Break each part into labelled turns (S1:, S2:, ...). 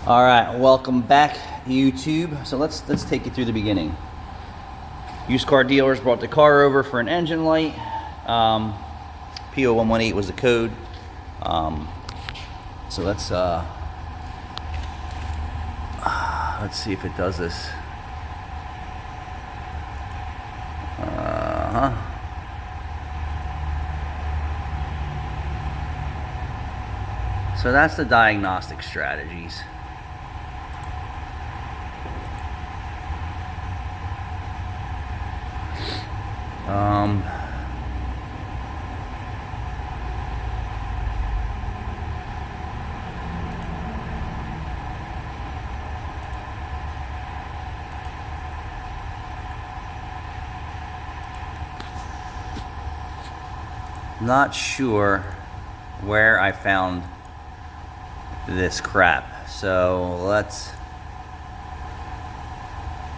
S1: All right, welcome back, YouTube. So let's take you through the beginning. Used car dealers brought the car over for an engine light. po118 was the code. So let's see if it does this. So that's the diagnostic strategies. Not sure where I found this crap, so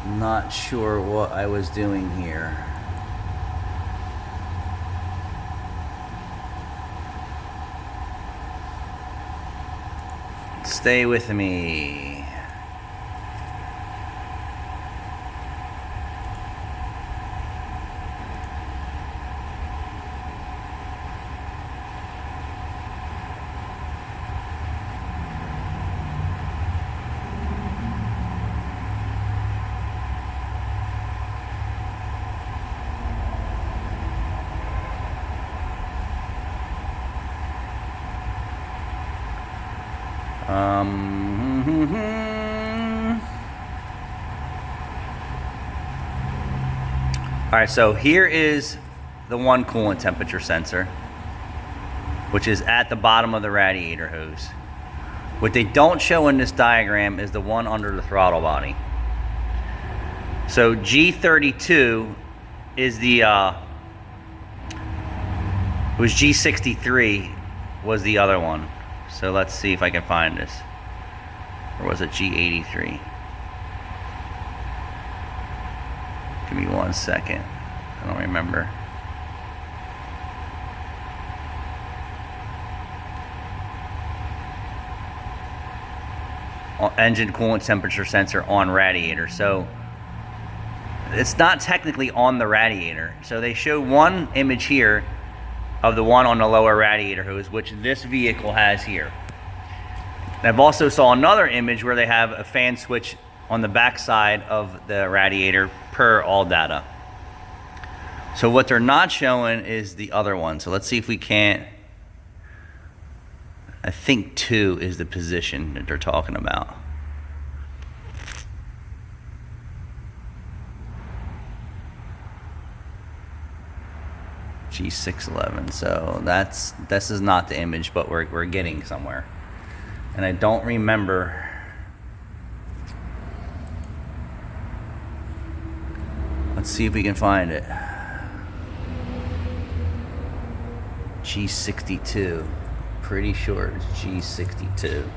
S1: not sure what I was doing here. Stay with me. All right, so here is the one coolant temperature sensor, which is at the bottom of the radiator hose. What they don't show in this diagram is the one under the throttle body. So G32 is the, it was G63 was the other one. So let's see if I can find this. Or was it G83? Give me 1 second. I don't remember. Engine coolant temperature sensor on radiator. So it's not technically on the radiator. So they show one image here of the one on the lower radiator hose, which this vehicle has here. I've also saw another image where they have a fan switch on the back side of the radiator per all data. So what they're not showing is the other one. So let's see if we can't. I think 2 is the position that they're talking about. G611. So this is not the image, but we're getting somewhere. And I don't remember. Let's see if we can find it. G62. Pretty sure it's G62.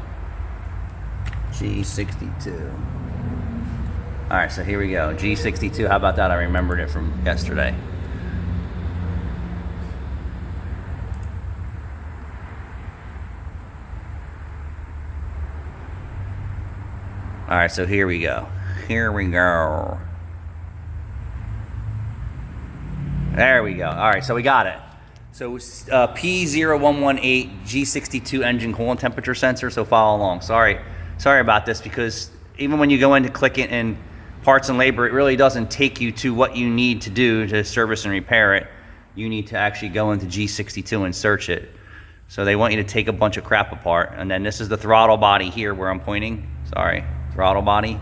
S1: G62. All right, so here we go. G62. How about that? I remembered it from yesterday. All right, so here we go. Here we go. There we go. All right, so we got it. So P0118 G62 engine coolant temperature sensor. So follow along. Sorry about this, because even when you go in to click it in parts and labor, it really doesn't take you to what you need to do to service and repair it. You need to actually go into G62 and search it. So they want you to take a bunch of crap apart. And then this is the throttle body here where I'm pointing. Sorry, throttle body.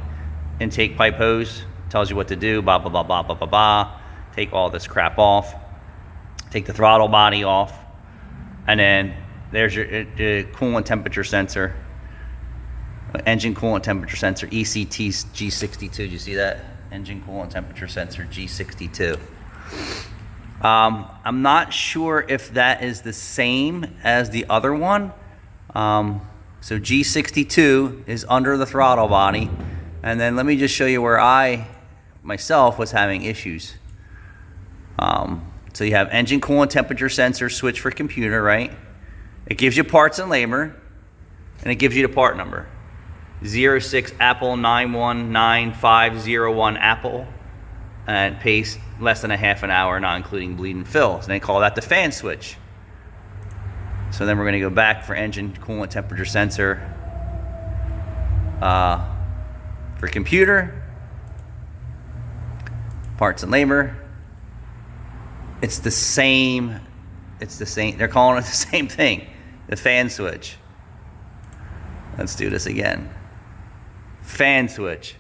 S1: Intake pipe hose. Tells you what to do. Blah, blah, blah, blah, blah, blah, blah. Take all this crap off. Take the throttle body off. And then there's your coolant temperature sensor. Engine coolant temperature sensor, ECT G62. Do you see that? Engine coolant temperature sensor, G62. I'm not sure if that is the same as the other one. So G62 is under the throttle body. And then let me just show you where I myself was having issues. So you have engine coolant temperature sensor switch for computer, right? It gives you parts and labor, and it gives you the part number. 06 Apple 919501 Apple, and pace less than a half an hour, not including bleed and fill. So they call that the fan switch. So then we're going to go back for engine coolant temperature sensor for computer, parts and labor. It's the same. They're calling it the same thing, the fan switch. Let's do this again. Fan switch.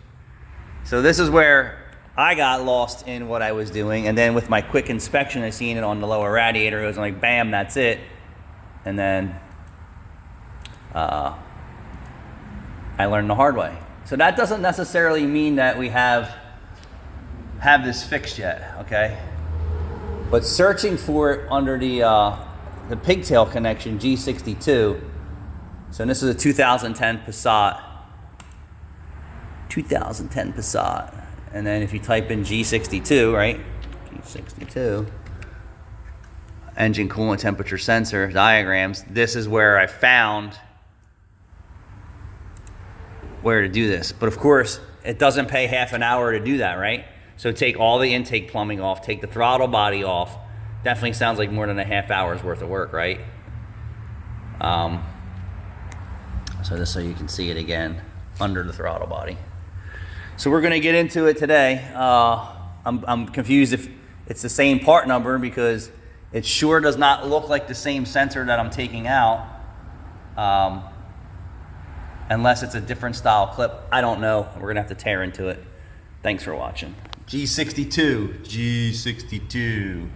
S1: So this is where I got lost in what I was doing, and then with my quick inspection, I seen it on the lower radiator. It was like, bam, that's it. And then I learned the hard way. So that doesn't necessarily mean that we have this fixed yet, okay? But searching for it under the pigtail connection, G62. So this is a 2010 Passat. 2010 Passat. And then if you type in G62, right? G62. Engine coolant temperature sensor diagrams. This is where I found where to do this. But of course, it doesn't pay half an hour to do that, right? So take all the intake plumbing off, take the throttle body off. Definitely sounds like more than a half hour's worth of work, right? So just so you can see it again under the throttle body. So we're going to get into it today. I'm confused if it's the same part number because it sure does not look like the same sensor that I'm taking out, unless it's a different style clip. I don't know. We're going to have to tear into it. Thanks for watching. G62.